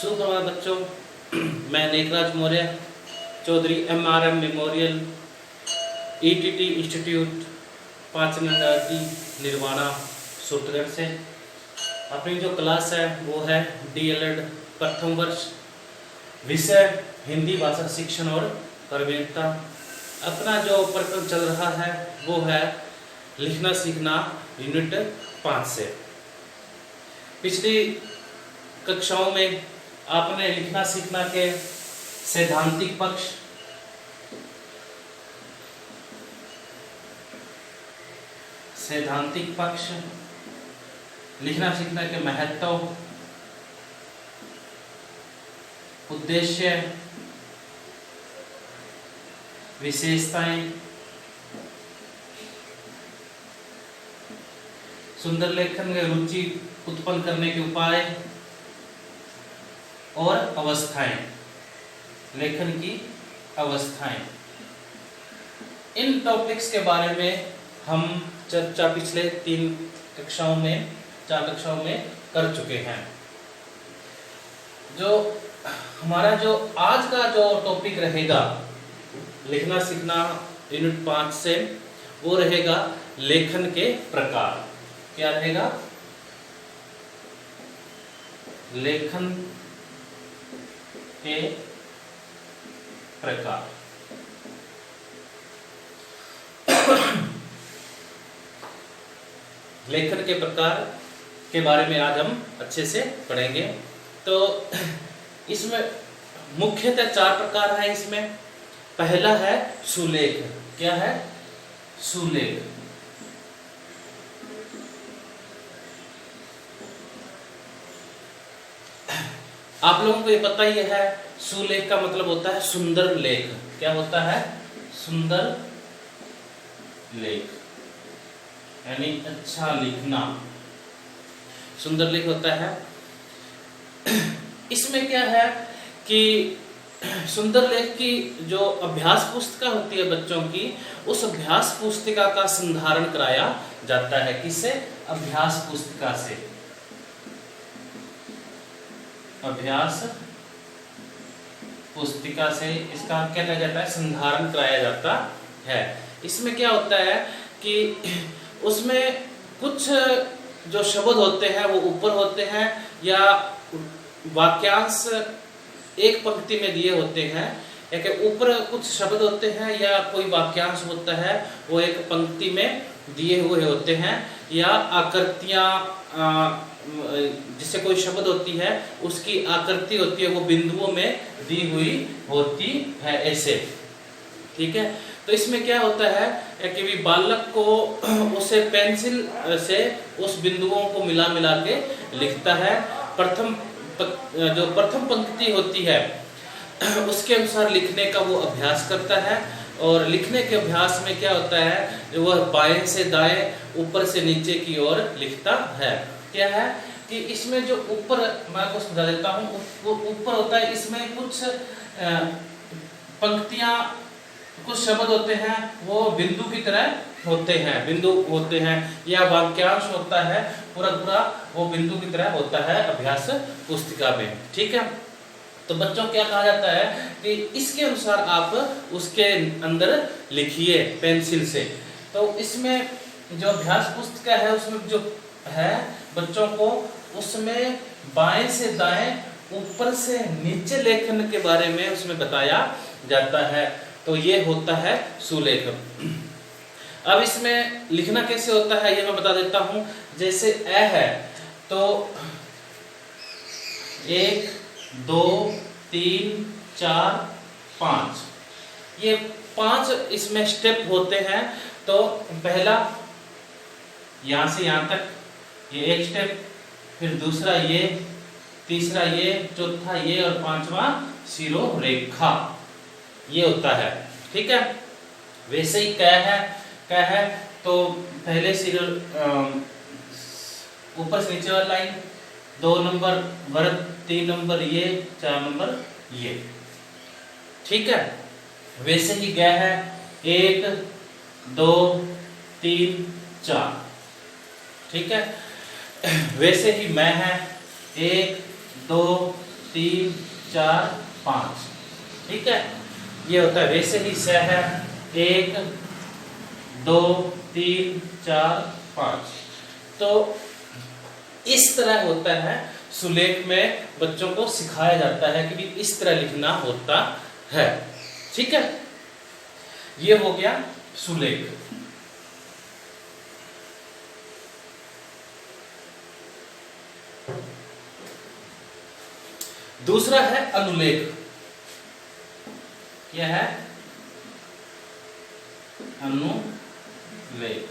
सुप्रभात बच्चों। मैं Nekraj Maurya, Chaudhary MRM memorial ETT institute 5 number Nirvana Sutragarh से अपनी जो क्लास है वो है DLED प्रथम वर्ष, विषय हिंदी भाषा शिक्षण और प्रवीणता। अपना जो प्रकरण चल रहा है वो है लिखना सीखना यूनिट 5 से। पिछली कक्षाओं में आपने लिखना सीखना के सैद्धांतिक पक्ष, लिखना सीखना के महत्व, उद्देश्य, विशेषताएं, सुंदर लेखन में रुचि उत्पन्न करने के उपाय और अवस्थाएं, लेखन की अवस्थाएं। इन टॉपिक्स के बारे में हम चर्चा पिछले 4 कक्षाओं में कर चुके हैं। जो हमारा जो आज का जो टॉपिक रहेगा लिखना सीखना यूनिट 5 से, वो रहेगा लेखन के प्रकार। क्या रहेगा? लेखन के प्रकार। लेखन के प्रकार के बारे में आज हम अच्छे से पढ़ेंगे। तो इसमें मुख्यतः 4 प्रकार हैं। इसमें पहला है सुलेख। क्या है? सुलेख। आप लोगों को ये पता ही है, सुलेख का मतलब होता है सुंदर लेख। क्या होता है? सुंदर लेख, यानी अच्छा लिखना, सुंदर लेख होता है। इसमें क्या है कि सुंदर लेख की जो अभ्यास पुस्तिका होती है बच्चों की, उस अभ्यास पुस्तिका का संधारण कराया जाता है। किससे? अभ्यास पुस्तिका से। अभ्यास पुस्तिका से इसका क्या कहा जाता है? संधारण कराया जाता है। इसमें क्या होता है कि उसमें कुछ जो शब्द होते हैं वो ऊपर होते हैं, या वाक्यांश एक पंक्ति में दिए होते हैं, या कि ऊपर कुछ शब्द होते हैं या कोई वाक्यांश होता है वो एक पंक्ति में दिए हुए होते हैं, या आकृतियां, जिससे कोई शब्द होती है उसकी आकृति होती है वो बिंदुओं में दी हुई होती है, ऐसे। ठीक है। तो इसमें क्या होता है कि भी बालक को उसे पेंसिल से उस बिंदुओं को मिला के लिखता है। जो प्रथम पंक्ति होती है उसके अनुसार लिखने का वो अभ्यास करता है। और लिखने के अभ्यास में क्या होता है, वह बाएं से दाएं, ऊपर से नीचे की ओर लिखता है। क्या है कि इसमें जो ऊपर, मैं आपको समझा देता हूँ, वो ऊपर होता है, इसमें कुछ पंक्तियां, कुछ शब्द होते हैं वो बिंदु की तरह होते हैं, या वाक्यांश होता है पूरा वो बिंदु की तरह होता है अभ्यास पुस्तिका में। ठीक है। तो बच्चों क्या कहा जाता है कि इसके अनुसार आप उसके अंदर लिखिए पेंसिल से। तो इसमें जो अभ्यास पुस्तिका है उसमें जो है बच्चों को, उसमें बाएं से दाएं, ऊपर से नीचे लेखन के बारे में उसमें बताया जाता है। तो ये होता है सुलेख। अब इसमें लिखना कैसे होता है ये मैं बता देता हूँ। जैसे अ है तो 1 2 3 4 5, ये 5 इसमें स्टेप होते हैं। तो पहला यहाँ से यहाँ तक ये एक स्टेप, फिर दूसरा ये, तीसरा ये, चौथा ये और 5वां शिरो रेखा, ये होता है। ठीक है। वैसे ही क है तो पहले सिर ऊपर से नीचे वाली लाइन, 2 नंबर वर्ग, 3 नंबर ये, 4 नंबर ये। ठीक है। वैसे ही ग है 1 2 3 4। ठीक है। वैसे ही मैं है 1 2 3 4 5, ठीक है। ये होता है, वैसे ही स है 1 2 3 4 5। तो इस तरह होता है, सुलेख में बच्चों को सिखाया जाता है कि भी इस तरह लिखना होता है, ठीक है। ये हो गया सुलेख। दूसरा है अनुलेख। क्या है? अनुलेख।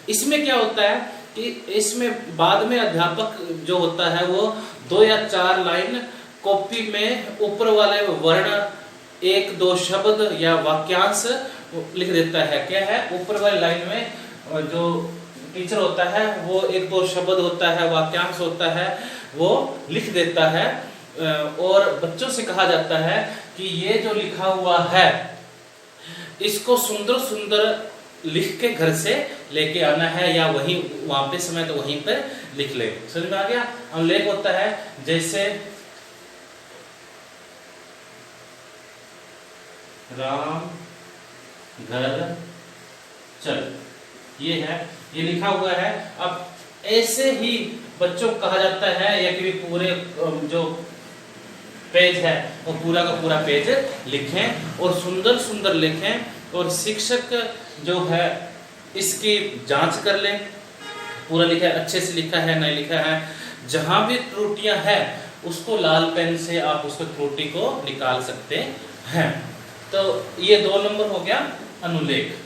इसमें क्या होता है कि इसमें बाद में अध्यापक जो होता है वो 2 या 4 लाइन कॉपी में ऊपर वाले वर्ण, 1 2 शब्द या वाक्यांश लिख देता है। क्या है? ऊपर वाली लाइन में जो टीचर होता है वो 1 2 शब्द होता है, वाक्यांश होता है, वो लिख देता है। और बच्चों से कहा जाता है कि ये जो लिखा हुआ है इसको सुंदर सुंदर लिख के घर से लेके आना है, या वहीं वहां पे समय तो वहीं पर लिख ले। समझ में आ गया? अनुलेख होता है जैसे राम घर चल, ये है, ये लिखा हुआ है। अब ऐसे ही बच्चों को कहा जाता है या कि पूरे जो पेज है वो पूरा का पूरा पेज लिखें और सुंदर सुंदर लिखें, और शिक्षक जो है इसकी जांच कर लें, पूरा लिखा है, अच्छे से लिखा है, नहीं लिखा है। जहां भी त्रुटियां हैं उसको लाल पेन से आप उसको त्रुटि को निकाल सकते हैं। तो ये 2 नंबर हो गया अनुलेख।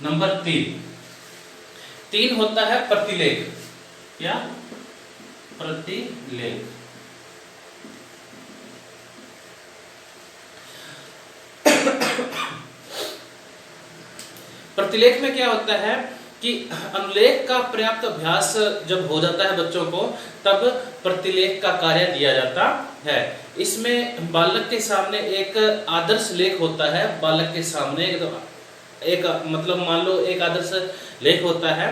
नंबर 3 होता है प्रतिलेख। क्या? प्रतिलेख। प्रतिलेख में क्या होता है कि अनुलेख का पर्याप्त अभ्यास जब हो जाता है बच्चों को, तब प्रतिलेख का कार्य दिया जाता है। इसमें बालक के सामने एक आदर्श लेख होता है। बालक के सामने एक मतलब मान लो एक आदर्श लेख होता है।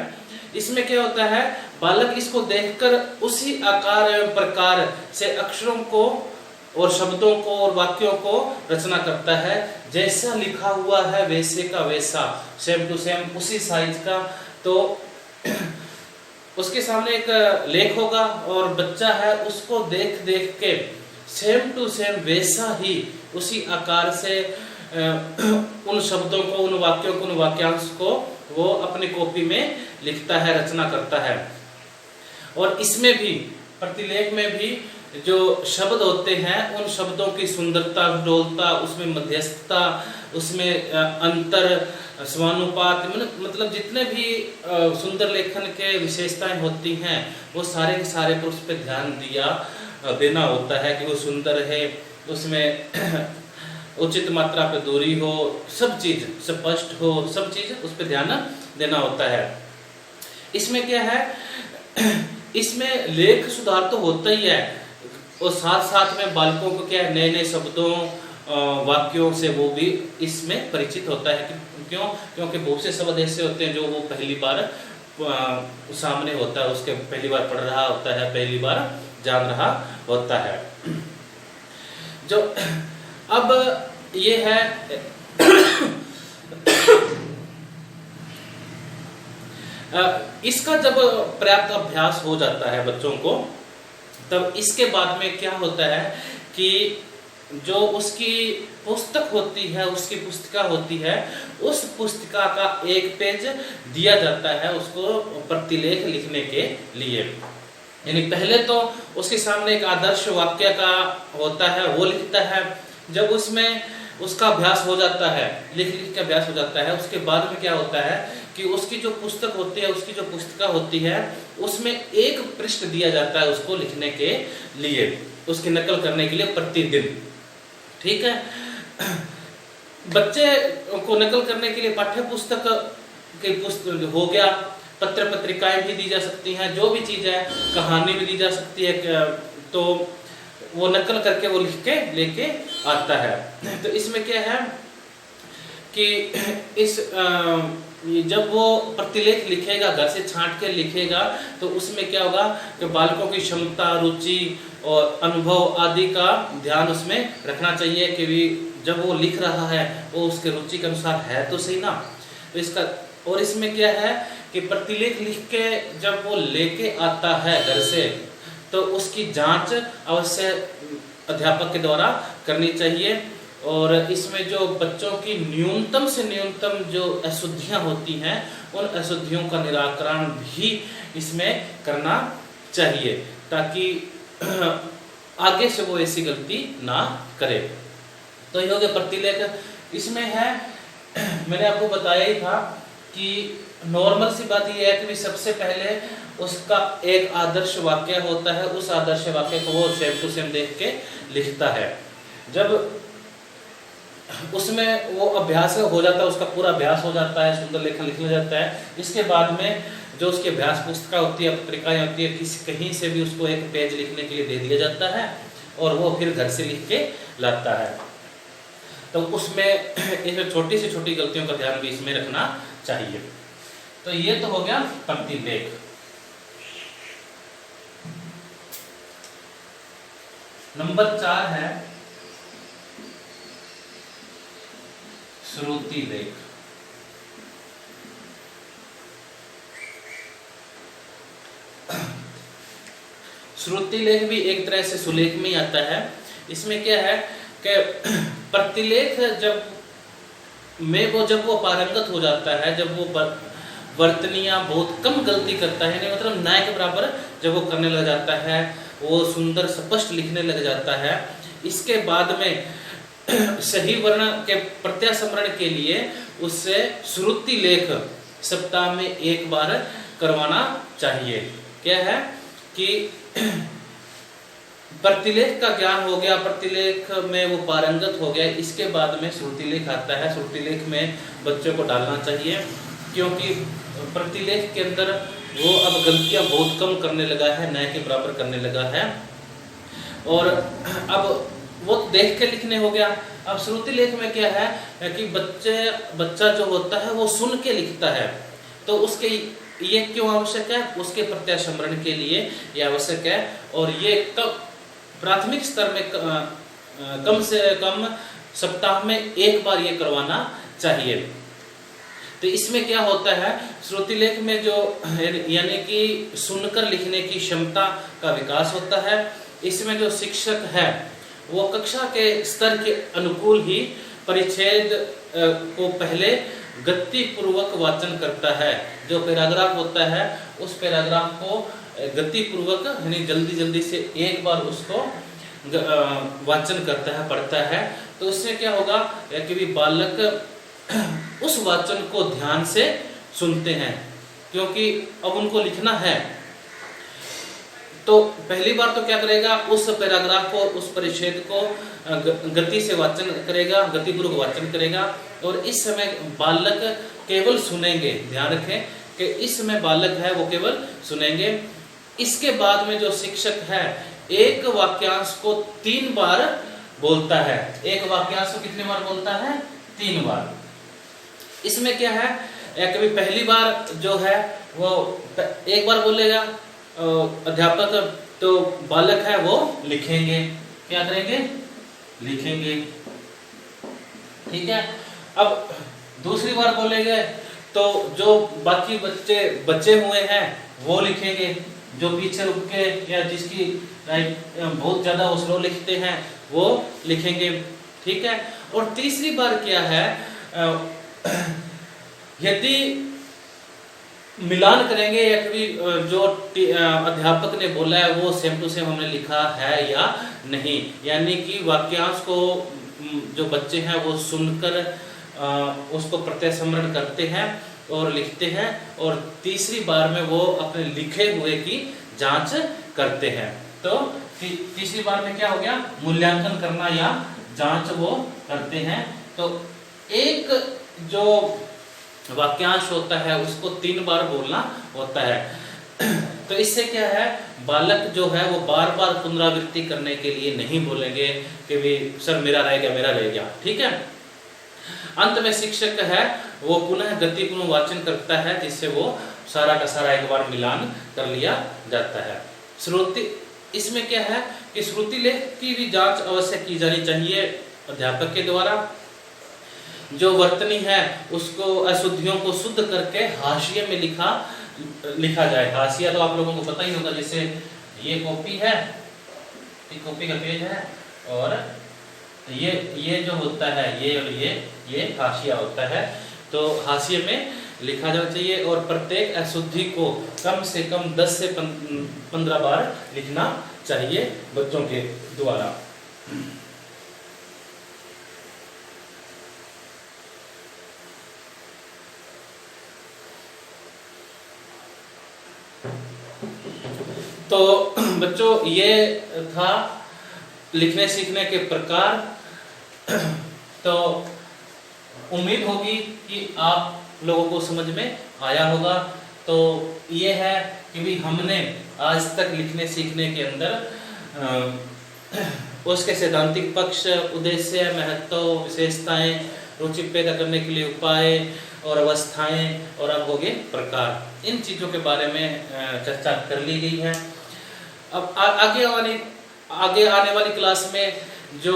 इसमें क्या होता है, बालक इसको देखकर उसी आकार एवं प्रकार से अक्षरों को और शब्दों को और वाक्यों को रचना करता है। जैसा लिखा हुआ है वैसे का वैसा, सेम टू सेम, उसी साइज का। तो उसके सामने एक लेख होगा और बच्चा है उसको देख देख के सेम टू सेम वैसा ही उसी आकार से उन शब्दों को, उन वाक्यों को, उन वाक्यांश को वो अपनी कॉपी में लिखता है, रचना करता है। और इसमें भी, प्रतिलेख में भी जो शब्द होते हैं उन शब्दों की सुंदरता, डोलता, उसमें मध्यस्थता, उसमें अंतर, समानुपात, मतलब जितने भी सुंदर लेखन के विशेषताएं होती हैं वो सारे के सारे पर उस पर ध्यान देना होता है कि वो सुंदर है, उसमें उचित मात्रा पे दूरी हो, सब चीज स्पष्ट हो, सब चीज उस पर ध्यान देना होता है। इसमें क्या है, इसमें लेख सुधार तो होता ही है और साथ साथ में बालकों को क्या है, नए नए शब्दों, वाक्यों से वो भी इसमें परिचित होता है। क्यों? क्योंकि बहुत से शब्द ऐसे होते हैं जो वो पहली बार सामने होता है, उसके पहली बार पढ़ रहा होता है, पहली बार जान रहा होता है। जो अब ये है इसका जब पर्याप्त अभ्यास हो जाता है बच्चों को, तब इसके बाद में क्या होता है कि जो उसकी पुस्तक होती है, उसकी पुस्तिका होती है, उस पुस्तिका का एक पेज दिया जाता है उसको प्रतिलेख लिखने के लिए। यानी पहले तो उसके सामने एक आदर्श वाक्य का होता है, वो लिखता है। जब उसमें उसका अभ्यास हो जाता है, लिख के अभ्यास हो जाता है, उसके बाद में क्या होता है कि उसकी जो पुस्तक होती है, उसकी जो पुस्तिका होती है, उसमें एक पृष्ठ दिया जाता है उसको लिखने के लिए, उसकी नकल करने के लिए प्रतिदिन। ठीक है, बच्चे को नकल करने के लिए पाठ्य पुस्तक की पुस्तक हो गया, पत्र पत्रिकाएं भी दी जा सकती हैं, जो भी चीज है, कहानी भी दी जा सकती है, तो वो नकल करके वो लिख के लेके आता है। तो इसमें क्या है कि इस जब वो प्रतिलेख लिखेगा, घर से छांट के लिखेगा, तो उसमें क्या होगा कि बालकों की क्षमता, रुचि और अनुभव आदि का ध्यान उसमें रखना चाहिए कि भी जब वो लिख रहा है वो उसके रुचि के अनुसार है तो सही ना। तो इसका और इसमें क्या है कि प्रतिलेख लिख के जब वो लेके आता है घर से, तो उसकी जांच अवश्य अध्यापक के द्वारा करनी चाहिए। और इसमें जो बच्चों की न्यूनतम से न्यूनतम जो अशुद्धियां होती हैं, उन अशुद्धियों का निराकरण भी इसमें करना चाहिए, ताकि आगे से वो ऐसी गलती ना करे। तो ये हो गया प्रतिलेख। इसमें है, मैंने आपको बताया ही था कि नॉर्मल सी बात ये है कि सबसे पहले उसका एक आदर्श वाक्य होता है, उस आदर्श वाक्य को वो सेम टू सेम देख के लिखता है। जब उसमें वो अभ्यास हो जाता है, उसका पूरा अभ्यास हो जाता है, सुंदर लेखन लिख लिया जाता है, इसके बाद में जो उसकी अभ्यास पुस्तिका होती है, पत्रिकाएं होती है, कहीं से भी उसको एक पेज लिखने के लिए दे दिया जाता है और वो फिर घर से लिख के लाता है। तो उसमें इसमें छोटी से छोटी गलतियों का ध्यान भी इसमें रखना चाहिए। तो ये तो हो गया प्रतिलेख। नंबर 4 है श्रुति लेख। श्रुति लेख भी एक तरह से सुलेख में ही आता है। इसमें क्या है कि प्रतिलेख जब वो पारंगत हो जाता है, जब वो वर्तनियां बहुत कम गलती करता है, नहीं मतलब नाय के बराबर जब वो करने लग जाता है, वो सुंदर स्पष्ट लिखने लग जाता है, इसके बाद में सही वर्ण के प्रत्यास्मरण के लिए उससे श्रुति लेख सप्ताह में एक बार करवाना चाहिए। क्या है कि प्रतिलेख का ज्ञान हो गया, प्रतिलेख में वो पारंगत हो गया, इसके बाद में श्रुति लेख आता है। श्रुति लेख में बच्चों को डालना चाहिए, क्योंकि प्रतिलेख के अंदर वो अब गलतियां बहुत कम करने लगा है, नए के बराबर करने लगा है, और अब वो देख के लिखने हो गया। अब श्रुति लेख में क्या है कि बच्चा जो होता है वो सुन के लिखता है, तो उसके ये क्यों आवश्यक है, उसके प्रत्यास्मरण के लिए ये आवश्यक है। और ये प्राथमिक स्तर में कम से कम सप्ताह में एक बार ये करवाना चाहिए। तो इसमें क्या होता है, श्रुति लेख में जो यानी कि सुनकर लिखने की क्षमता का विकास होता है। इसमें जो शिक्षक है वो कक्षा के स्तर के अनुकूल ही परिच्छेद को पहले गति पूर्वक वाचन करता है। जो पैराग्राफ होता है उस पैराग्राफ को गति पूर्वक यानी जल्दी जल्दी से एक बार उसको वाचन करता है, पढ़ता है। तो इससे क्या होगा कि भी बालक उस वाचन को ध्यान से सुनते हैं, क्योंकि अब उनको लिखना है। तो पहली बार तो क्या करेगा, उस पैराग्राफ को, उस परिच्छेद को गति से वाचन करेगा, गतिपूर्वक वाचन करेगा। और इस समय बालक केवल सुनेंगे, ध्यान रखें कि इस समय बालक है वो केवल सुनेंगे। इसके बाद में जो शिक्षक है एक वाक्यांश को 3 बार बोलता है। एक वाक्यांश को कितने बार बोलता है? 3 बार। इसमें क्या है, कभी पहली बार जो है वो एक बार बोलेगा अध्यापक, तो बालक है वो लिखेंगे, क्या करेंगे, लिखेंगे, ठीक है। अब दूसरी बार बोलेंगे तो जो बाकी बच्चे बचे हुए हैं वो लिखेंगे, जो पीछे रुक के या जिसकी बहुत ज्यादा स्लो लिखते हैं वो लिखेंगे, ठीक है। और तीसरी बार क्या है, यदि मिलान करेंगे या कभी जो अध्यापक ने बोला है वो सेम टू सेम हमने लिखा है या नहीं, यानी कि वाक्यांश को जो बच्चे हैं वो सुनकर उसको प्रत्यास्मरण करते हैं और लिखते हैं, और तीसरी बार में वो अपने लिखे हुए की जांच करते हैं। तो तीसरी बार में क्या हो गया, मूल्यांकन करना या जांच वो करते हैं। तो एक जो वाक्यांश होता है उसको 3 बार बोलना होता है। तो इससे क्या है, बालक जो है वो बार बार पुनरावृत्ति करने के लिए नहीं बोलेंगे कि भी सर मेरा रह गया, मेरा रह गया, ठीक है। अंत में शिक्षक है वो पुनः गतिपूर्ण वाचन करता है, जिससे वो सारा का सारा एक बार मिलान कर लिया जाता है। श्रुति, इसमें क्या है कि श्रुति लेख की भी जांच अवश्य की जानी चाहिए अध्यापक के द्वारा। जो वर्तनी है उसको अशुद्धियों को शुद्ध करके हाशिए में लिखा जाए। हाशिया तो आप लोगों को पता ही होगा, जैसे ये कॉपी है, ये कॉपी का पेज है, और ये जो होता है ये और ये हाशिया होता है। तो हाशिए में लिखा जाना चाहिए, और प्रत्येक अशुद्धि को कम से कम 10 से 15 बार लिखना चाहिए बच्चों के द्वारा। तो बच्चों ये था लिखने सीखने के प्रकार। तो उम्मीद होगी कि आप लोगों को समझ में आया होगा। तो ये है कि भी हमने आज तक लिखने सीखने के अंदर उसके सैद्धांतिक पक्ष, उद्देश्य, महत्व, विशेषताएं, रुचि पैदा करने के लिए उपाय और अवस्थाएं, और अब हो गए प्रकार, इन चीज़ों के बारे में चर्चा कर ली गई है। अब आगे आने वाली क्लास में जो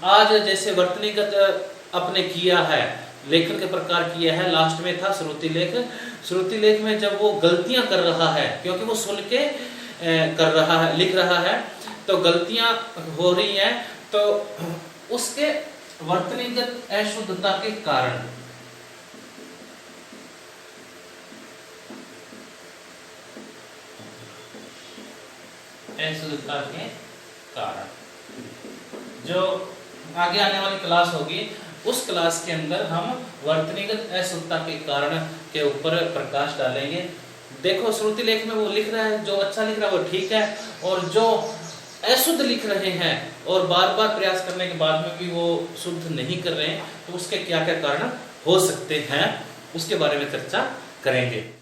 आज जैसे वर्तनीगत अपने किया है, लेखन के प्रकार किया है, लास्ट में था श्रुति लेख। श्रुति लेख में जब वो गलतियां कर रहा है, क्योंकि वो सुन के कर रहा है, लिख रहा है, तो गलतियां हो रही हैं, तो उसके वर्तनीगत अशुद्धता के कारण अशुद्धता के कारण जो आगे आने वाली क्लास होगी, उस क्लास के अंदर हम वर्तनीगत अशुद्धता के कारण के ऊपर प्रकाश डालेंगे। देखो श्रुति लेख में वो लिख रहा है, जो अच्छा लिख रहा है वो ठीक है, और जो अशुद्ध लिख रहे हैं और बार बार प्रयास करने के बाद में भी वो शुद्ध नहीं कर रहे हैं, तो उसके क्या क्या कारण हो सकते हैं उसके बारे में चर्चा करेंगे।